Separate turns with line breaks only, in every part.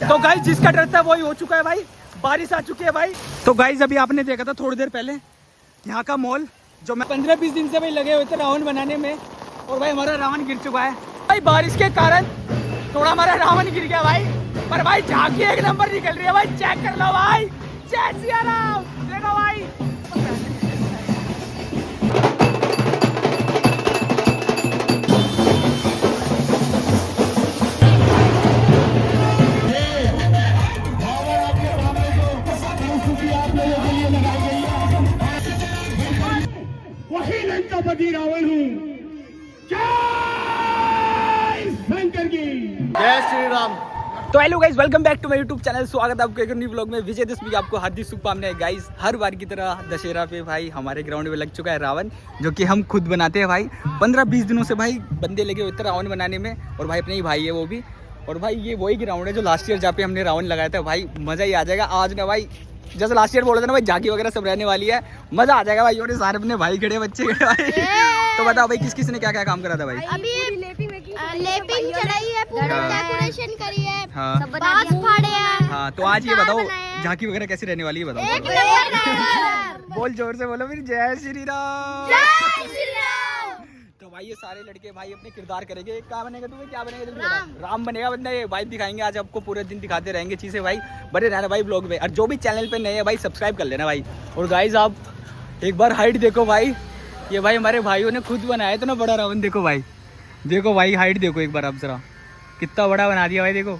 तो गाइस जिसका डर था वही हो चुका है भाई, बारिश आ चुकी है भाई। तो गाइस अभी आपने देखा था थोड़ी देर पहले यहाँ का मॉल, जो मैं 15-20 दिन से भाई लगे हुए थे रावण बनाने में, और भाई हमारा रावण गिर चुका है भाई। बारिश के कारण थोड़ा हमारा रावण गिर गया भाई, पर भाई झांकी एक नंबर निकल रही है भाई, चेक कर लो भाई। जय सिया राम, देखो भाई।
वही लंकापति रावण हूँ। जय शंकर की
जय श्री राम।
तो hello guys, welcome back to my YouTube channel. स्वागत है आपको एक न्यू व्लॉग में। विजयदशमी की आपको हार्दिक शुभकामनाएं गाइस। हर बार की तरह दशहरा पे भाई हमारे ग्राउंड में लग चुका है रावण, जो कि हम खुद बनाते हैं भाई। 15-20 दिनों से भाई बंदे लगे हुए थे रावण बनाने में, और भाई अपने ही भाई है वो भी। और भाई ये वही ग्राउंड है जो लास्ट ईयर जहाँ पे हमने रावण लगाया था भाई। मज़ा ही आ जाएगा आज ना भाई, जैसे लास्ट ईयर बोल रहे थे ना भाई, झांकी वगैरह सब रहने वाली है, मज़ा आ जाएगा भाई। और सारे अपने भाई खड़े, बच्चे खड़े भाई। तो बताओ भाई किस किस ने क्या क्या काम करा था भाई?
अभी लेपिंग चढ़ाई है, पूरा डेकोरेशन करी है,
हाँ।
बांस फाड़े हैं।
हाँ, तो आज ये बताओ झांकी वगैरह कैसी रहने वाली है बताओ।
एक नंबर।
बोल जोर से बोलो फिर, जय श्री राम।
जय श्री राम।
तो भाई ये सारे लड़के भाई अपने किरदार करेंगे। क्या बनेगा तुम्हें, क्या बनेगा जल्दी बता। राम बनेगा बंदा, ये भाई दिखाएंगे आज आपको, पूरे दिन दिखाते रहेंगे चीजें भाई। बने रहना भाई ब्लॉग में, और जो भी चैनल पे नए है भाई सब्सक्राइब कर लेना भाई। और गाइज आप एक बार हाइट देखो भाई, ये भाई हमारे भाइयों ने खुद बनाया था ना बड़ा रावण। देखो भाई, देखो भाई हाइट देखो एक बार आप जरा, कितना बड़ा बना दिया भाई। देखो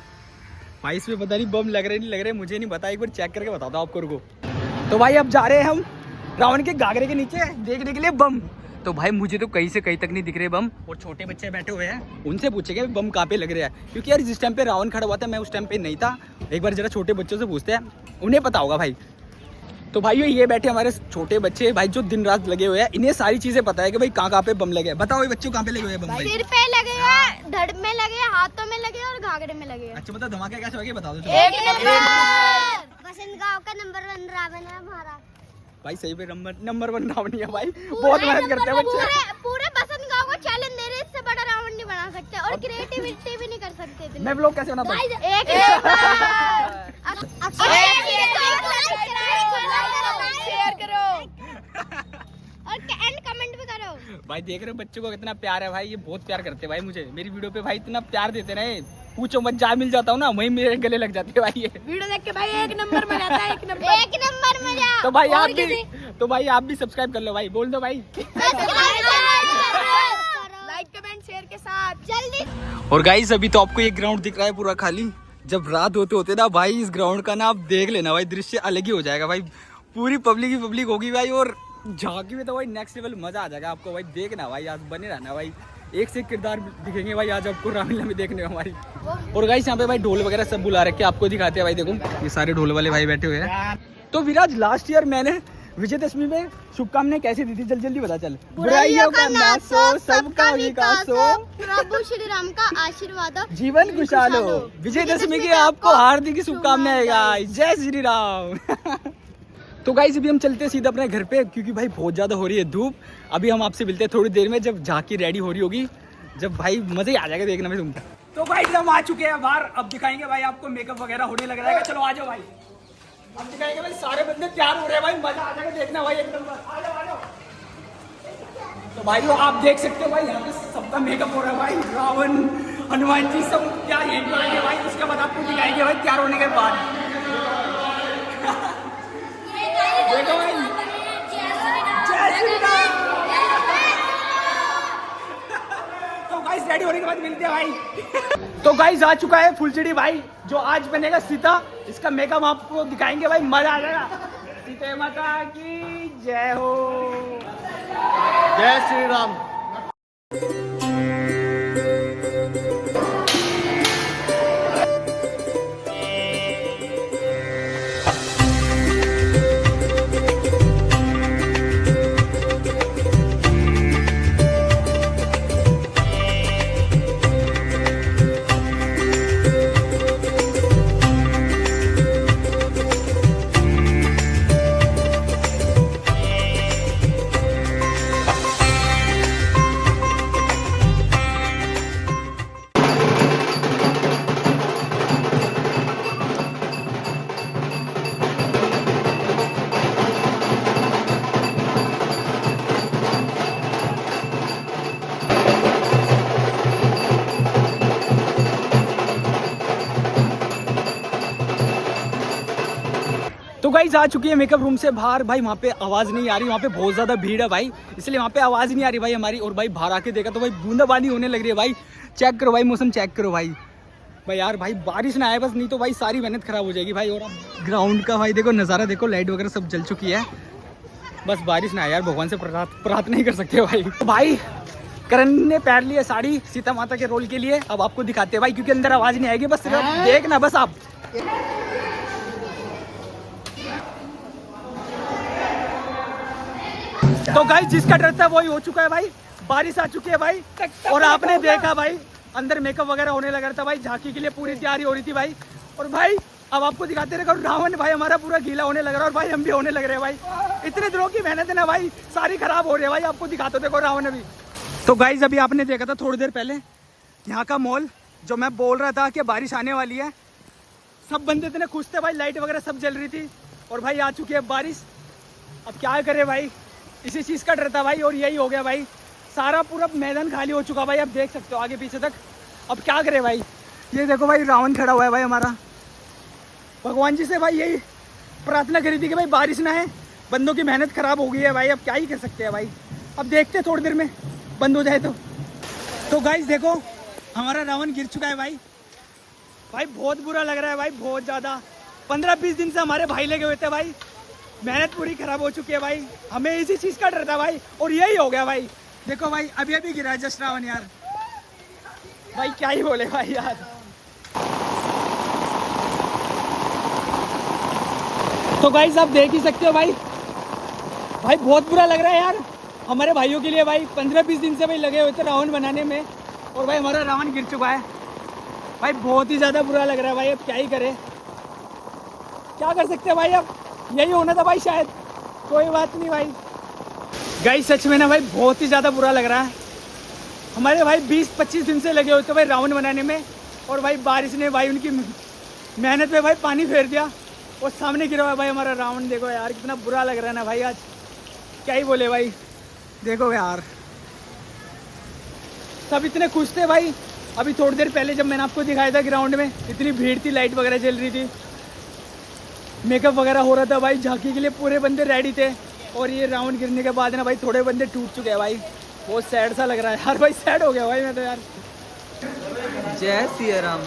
भाई इसमें पता नहीं बम लग रहे नहीं लग रहे, मुझे नहीं पता, एक बार चेक करके बताता हूँ आपको, रुको। तो भाई अब जा रहे हैं हम रावण के घाघरे के नीचे देखने के लिए बम। तो भाई मुझे तो कहीं से कहीं तक नहीं दिख रहे बम, और छोटे बच्चे बैठे हुए हैं, उनसे पूछेंगे बम कहाँ पे लग रहे हैं, क्योंकि यार जिस टाइम पे रावण खड़ा हुआ था मैं उस टाइम पे नहीं था। एक बार जरा छोटे बच्चों से पूछते हैं, उन्हें पता होगा भाई। तो भाई ये बैठे हमारे छोटे बच्चे भाई, जो दिन रात लगे हुए हैं, इन्हें सारी चीजें पता है कि भाई कहाँ पे बम लगे। बताओ ये बच्चों कहाँ पे लगे हुए हैं बम भाई?
सिर पे लगे हैं, धड़ में लगे, हाथों में लगे और घाघरे में लगे।
अच्छा बताओ धमाके कैसे होगा बता दो।
एक नंबर। बसंत गांव का नंबर 1 रावण है हमारा
भाई। सही पे नंबर 1 रावण है भाई, बहुत मेहनत करते हैं बच्चे।
पूरे बसंत गांव को चैलेंज दे रहे, इससे बड़ा रावण नहीं बना सकते, और क्रिएटिविटी भी नहीं कर सकते इतनी।
मैं व्लॉग कैसे बनाता हूँ?
एक शेयर करो और एंड कमेंट भी करो
भाई। देख रहे हो बच्चों को कितना प्यार है भाई, ये बहुत प्यार करते हैं भाई मुझे। मेरी वीडियो पे भाई इतना प्यार देते रहे, पूछो मत, जहाँ मिल जाता हूँ ना वहीं मेरे गले लग जाते हैं भाई। ये
वीडियो देख के भाई एक नंबर में जाता है, एक नंबर मजा।
तो भाई आप भी सब्सक्राइब कर लो भाई, बोल दो भाई।
लाइक कमेंट शेयर के साथ जल्दी।
और गाइस अभी तो आपको ये ग्राउंड दिख रहा है पूरा खाली, जब रात होते होते ना भाई इस ग्राउंड का ना आप देख लेना भाई, दृश्य अलग ही हो जाएगा भाई। पूरी पब्लिक ही पब्लिक होगी भाई, और झांकी में तो भाई नेक्स्ट लेवल मजा आ जाएगा आपको भाई। देखना भाई, आज बने रहना भाई, एक से एक किरदार दिखेंगे भाई आज आपको रामलीला में देखने में हमारी। और गाइस यहाँ पे भाई ढोल वगैरह सब बुला रखे, आपको दिखाते हैं भाई। देखो ये सारे ढोल वाले भाई बैठे हुए हैं। तो विराज लास्ट ईयर मैंने विजयदशमी में शुभकामनाएं कैसी दी थी, जल्दी जल्दी बता चल।
बुराइयों का नाश हो, सबका विकास हो, प्रभु श्री राम का आशीर्वाद हो,
जीवन खुशहाल हो। विजयदशमी की आपको हार्दिक शुभकामनाएं गाइस, जय श्री राम। तो गाइस अभी हम चलते हैं सीधा अपने घर पे, क्योंकि भाई बहुत ज्यादा हो रही है धूप। अभी हम आपसे मिलते हैं थोड़ी देर में, जब झांकी रेडी हो रही होगी, जब भाई मजा ही आ जाएगा देखने में तुम। तो भाई हम आ चुके हैं बाहर, अब दिखाएंगे भाई आपको मेकअप वगैरह होने लग रहा है। चलो आ जाओ भाई, अब दिखाएंगे भाई, सारे बंदे तैयार हो रहे हैं भाई, मजा आ जाएगा देखना भाई एक नंबर। आ जाओ आ जाओ। तो भाई आप देख सकते हो भाई यहाँ पे सबका मेकअप हो रहा है भाई, रावण हनुमान जी सब क्या यहीं करेंगे भाई, उसके बाद आपको दिखाएंगे भाई तैयार होने के बाद। देखो भाई, जय श्री राम। तो गाइस रेडी होने के बाद मिलते हैं भाई। तो गाइस आ चुका है फुलचड़ी भाई, जो आज बनेगा सीता, इसका मेकअप आपको दिखाएंगे भाई, मजा आ जाएगा। सीता माता की जय हो।
जय श्री राम।
गाइस आ चुकी है मेकअप रूम से बाहर। भाई वहाँ पे आवाज़ नहीं आ रही, वहाँ पे बहुत ज़्यादा भीड़ है भाई, इसलिए वहाँ पे आवाज़ नहीं आ रही भाई हमारी। और भाई बाहर आके देखा तो भाई बूंदाबांदी होने लग रही है भाई। चेक करो भाई, मौसम चेक करो भाई। भाई यार भाई बारिश ना आए बस, नहीं तो भाई सारी मेहनत खराब हो जाएगी भाई। और अब ग्राउंड का भाई देखो नज़ारा देखो, लाइट वगैरह सब जल चुकी है। बस बारिश ना आए यार, भगवान से प्रार्थना नहीं कर सकते भाई। भाई करण ने पैर लिए साड़ी सीता माता के रोल के लिए, अब आपको दिखाते हैं भाई, क्योंकि अंदर आवाज़ नहीं आएगी, बस सिर्फ देखना बस आप। तो गाइस जिसका डर था वही हो चुका है भाई, बारिश आ चुकी है भाई। और आपने देखा भाई अंदर मेकअप वगैरह होने लगा था भाई, झांकी के लिए पूरी तैयारी हो रही थी भाई। और भाई अब आपको दिखाते रहे, रावण भाई हमारा पूरा गीला होने लग रहा है, और भाई हम भी होने लग रहे हैं भाई। इतने दिनों की मेहनत है ना भाई, सारी खराब हो रही है भाई। आपको दिखाते देखो रावण अभी। तो गाइस अभी आपने देखा था थोड़ी देर पहले यहाँ का मॉल, जो मैं बोल रहा था कि बारिश आने वाली है, सब बंदे इतने खुश थे भाई, लाइट वगैरह सब जल रही थी। और भाई आ चुकी है बारिश, अब क्या करे भाई, इसी चीज़ का डर था भाई, और यही हो गया भाई। सारा पूरा मैदान खाली हो चुका भाई, अब देख सकते हो आगे पीछे तक। अब क्या करे भाई, ये देखो भाई रावण खड़ा हुआ है भाई हमारा। भगवान जी से भाई यही प्रार्थना करी थी कि भाई बारिश ना है, बंदों की मेहनत खराब हो गई है भाई, अब क्या ही कर सकते हैं भाई। अब देखते हैं थोड़ी देर में बंद हो जाए तो गाइस देखो हमारा रावण गिर चुका है भाई। भाई बहुत बुरा लग रहा है भाई, बहुत ज़्यादा। 15-20 दिन से हमारे भाई लगे हुए थे भाई, मेहनत पूरी खराब हो चुकी है भाई। हमें इसी चीज़ का डर था भाई, और यही हो गया भाई। देखो भाई अभी अभी गिरा है जस्ट रावण यार, भाई क्या ही बोले भाई यार। तो गाइस आप देख ही सकते हो भाई, भाई बहुत बुरा लग रहा है यार हमारे भाइयों के लिए भाई। 15-20 दिन से भाई लगे हुए थे रावण बनाने में, और भाई हमारा रावण गिर चुका है भाई। बहुत ही ज़्यादा बुरा लग रहा है भाई, अब क्या ही करें, क्या कर सकते हैं भाई। अब यही होना था भाई शायद, कोई बात नहीं भाई। गाइस सच में ना भाई बहुत ही ज़्यादा बुरा लग रहा है। हमारे भाई 20-25 दिन से लगे हुए थे भाई रावण बनाने में, और भाई बारिश ने भाई उनकी मेहनत पे भाई पानी फेर दिया, और सामने गिरा हुआ भाई हमारा रावण। देखो यार कितना बुरा लग रहा है ना भाई, आज क्या ही बोले भाई। देखो यार सब इतने खुश थे भाई। अभी थोड़ी देर पहले जब मैंने आपको दिखाया था ग्राउंड में, इतनी भीड़ थी, लाइट वगैरह जल रही थी, मेकअप वगैरह हो रहा था भाई, झांकी के लिए पूरे बंदे रेडी थे। और ये रावण गिरने के बाद ना भाई थोड़े बंदे टूट चुके हैं भाई, बहुत सैड सा लग रहा है यार भाई, सैड हो गया भाई मैं तो यार।
जय सिया राम।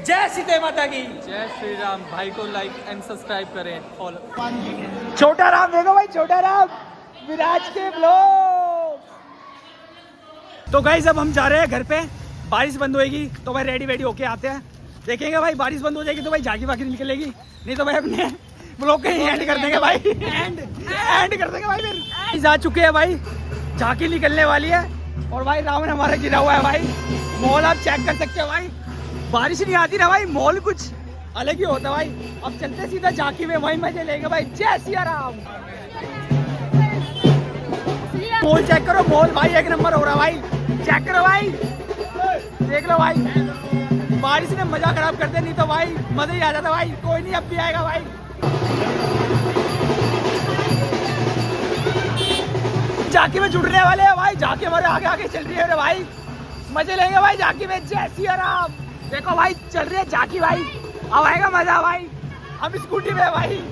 जय सीता माता की
जय श्री राम। भाई को लाइक एंड सब्सक्राइब करें, फॉलो।
छोटा राम देखो भाई, छोटा राम विराज के ब्लॉग। तो गाइस अब हम जा रहे हैं घर पे, बारिश बंद होएगी तो भाई रेडी होके आते हैं, देखेंगे भाई। बारिश बंद हो जाएगी तो भाई झांकी वाकी निकलेगी, नहीं तो भाई अपने ब्लॉग कहीं एंड कर देंगे भाई, एंड कर देंगे भाई। फिर जा चुके हैं भाई, झांकी निकलने वाली है, और भाई रावण हमारा गिरा हुआ है भाई। मॉल आप चेक कर सकते हो भाई, बारिश नहीं आती ना भाई, मॉल कुछ अलग ही होता है भाई। अब चलते सीधा झांकी में, वही मजे लेंगे भाई। जय सिया राम। मॉल चेक करो, मॉल भाई एक नंबर हो रहा भाई, चेक करो भाई, देख लो भाई। बारिश ने मजा खराब कर दिया, नहीं तो भाई मजा ही आ जाता भाई। कोई नहीं अब भी आएगा भाई। झांकी में जुड़ने वाले हैं भाई, झांकी हमारे आगे आगे चल रही है भाई, मजे लेंगे भाई झांकी में। जय सिया राम। देखो भाई चल रही है झांकी भाई, अब आएगा मजा भाई। हम स्कूटी में भाई,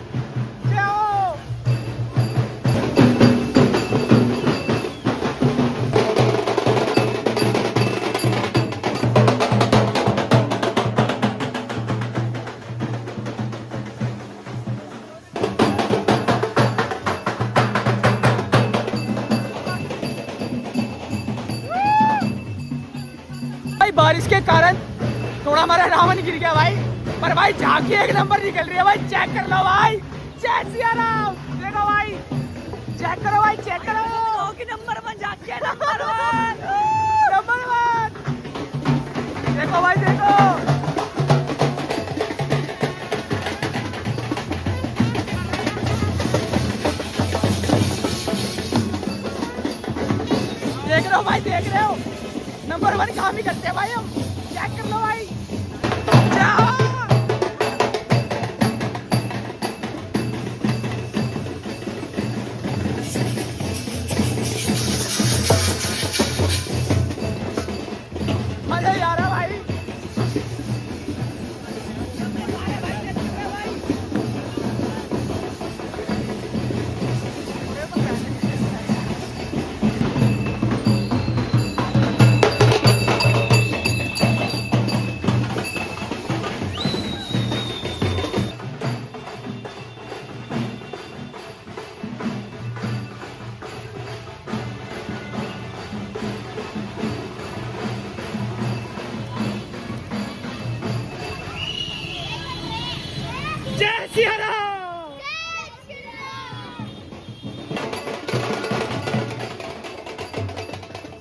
बारिश के कारण थोड़ा हमारा रावण गिर गया भाई, पर भाई झांकी एक नंबर निकल रही है भाई, चेक कर लो भाई। जय सिया राम। देखो भाई चेक करो भाई, चेक करो कि नंबर 1 झांकी है, नंबर 1। देखो भाई देखो, देख रहे हो भाई, देख रहे हो नंबर 1 काम ही करते हैं भाई हम। चेक कर लो भाई, जाओ। मजा ही आ रहा भाई। सिया राम।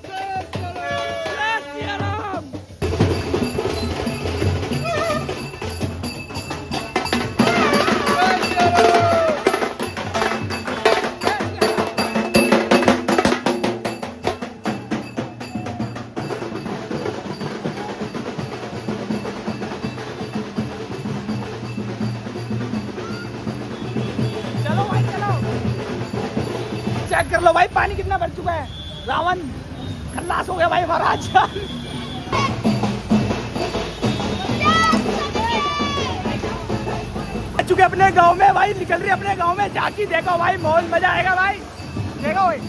जय सिया राम। चलो भाई चलो, चेक कर लो भाई पानी कितना भर चुका है। रावण खल्लास हो गया भाई महाराज। आ चुके अपने गांव में भाई, निकल रही अपने गांव में झांकी। देखो भाई मौज मजा आएगा भाई, देखो भाई।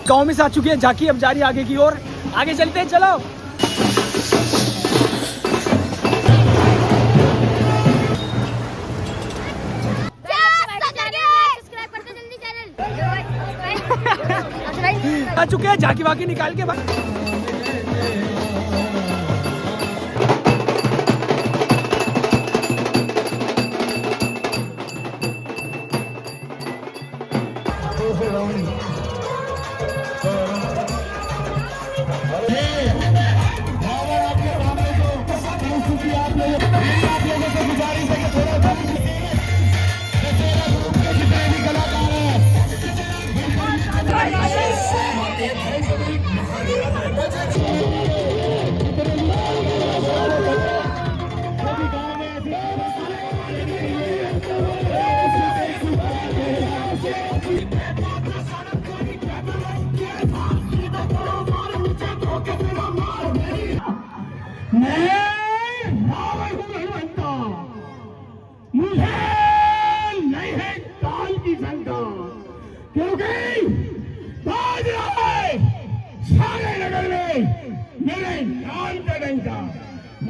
गांव में से आ चुकी है झांकी, अब जा रही है आगे की ओर। आगे चलते हैं, चलो। आ चुके हैं झांकी वाकी निकाल के भाई।
मुझे नहीं है काल की शंका, क्योंकि बाज रहा है सारे नगर में मेरे नाम का डंका।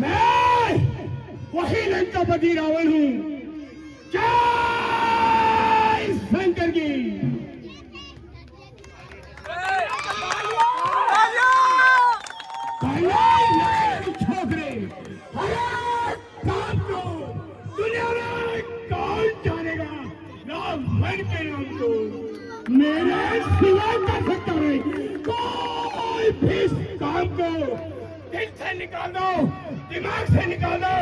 मैं वही लंकापति रावण हूँ। जय शंकर की। छोकरे दुनिया में कौन जानेगा रावण के नाम को। मेरे सिवा कर सकता है कोई भी इस काम को। दिल से निकाल दो, दिमाग से निकाल दो,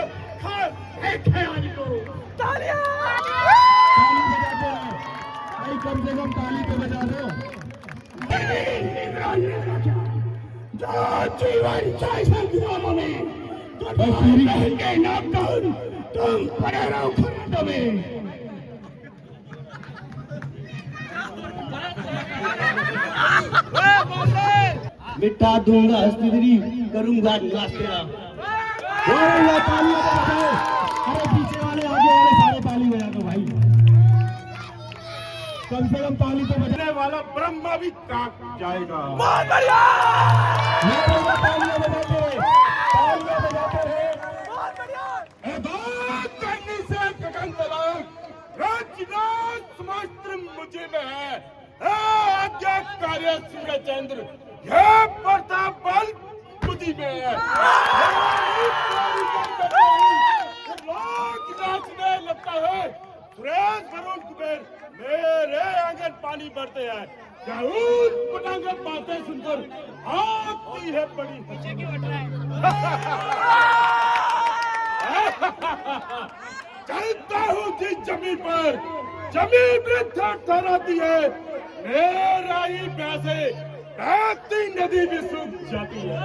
एक ख्याल को। तालियां भाई, कम से कम ताली तो बजा दो। जो जीवन चाहे संग्राम में कहेंगे ना तुम पड़े रहो खंड में। मिटा दूंगा हस्ती, करूंगा निवास तेरा। तालियां बजाओ। अरे पीछे वाले आगे वाले सारे ताली बजा दो भाई। कम से कम ताली तो बजने वाला ब्रह्मा भी कांप जाएगा। बहुत बढ़िया। तालियां बजाते रहे। बहुत बढ़िया। बात करने से गगन तलाक राजनाथ समास्त्र मुझे में है। आज्ञा कार्य सूर्य चंद्र यह प्रताप बल बुद्धि में है। लोग नाचने लगता है। सुरेश वरुण कुबेर मेरे आंगन पानी भरते हैं। पटांगन बातें सुनकर आती है बड़ी हंसी। चलता हूँ जिस जमीन पर, जमीन वृद्ध ठहराती है। मेरा ही पैसे बहती नदी भी सूख जाती है।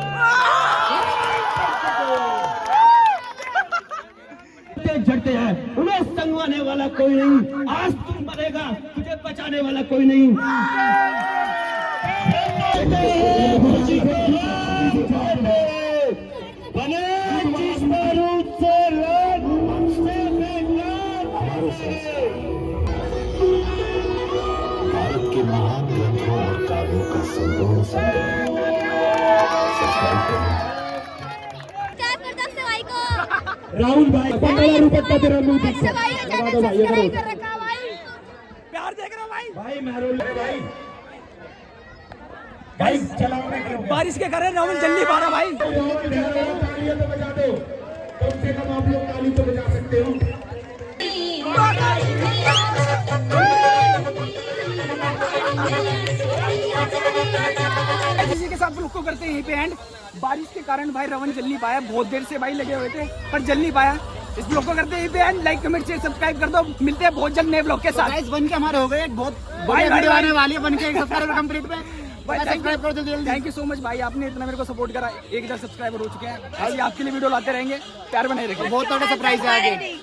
झड़ते हैं, उन्हें संगवाने वाला कोई नहीं। आज तुम मरेगा, तुझे बचाने वाला कोई नहीं। बने जिस बारूद से भारत के महान ग्रंथों और काव्यों का संपूर्ण राहुल भाई 15 रुपए का तेरा मुंह दिखा।
प्यार
भाई महरोल भाई भाई चलाओ ना करो।
बारिश के कारण रावण जल नहीं पा रहा भाई।
तालियां तो बजा दो, कम से कम आप लोग ताली तो बजा सकते हो।
इसी के साथ ब्लॉग को करते हैं यहीं पे एंड। बारिश के कारण भाई रावण जल नहीं पाया, बहुत देर से भाई लगे हुए थे पर जल नहीं पाया। इस ब्लॉग को करते हैं यहीं पे and. Like comment share subscribe कर दो। मिलते हैं बहुत जल्द नए ब्लॉग के साथ।
गाइस बन के हमारे हो गए बहुत
भाई
वीडियो आने वाली है, बन के 1 सब्सक्राइबर कंप्लीट पे
भाई
सब्सक्राइब कर दो जल्दी।
थैंक यू सो मच भाई, आपने इतना मेरे को सपोर्ट करा। 1000 सब्सक्राइबर हो चुके हैं। ऐसे आपके लिए वीडियो लाते रहेंगे, प्यार बनाए रखें।
बहुत बड़ा सरप्राइज है आगे।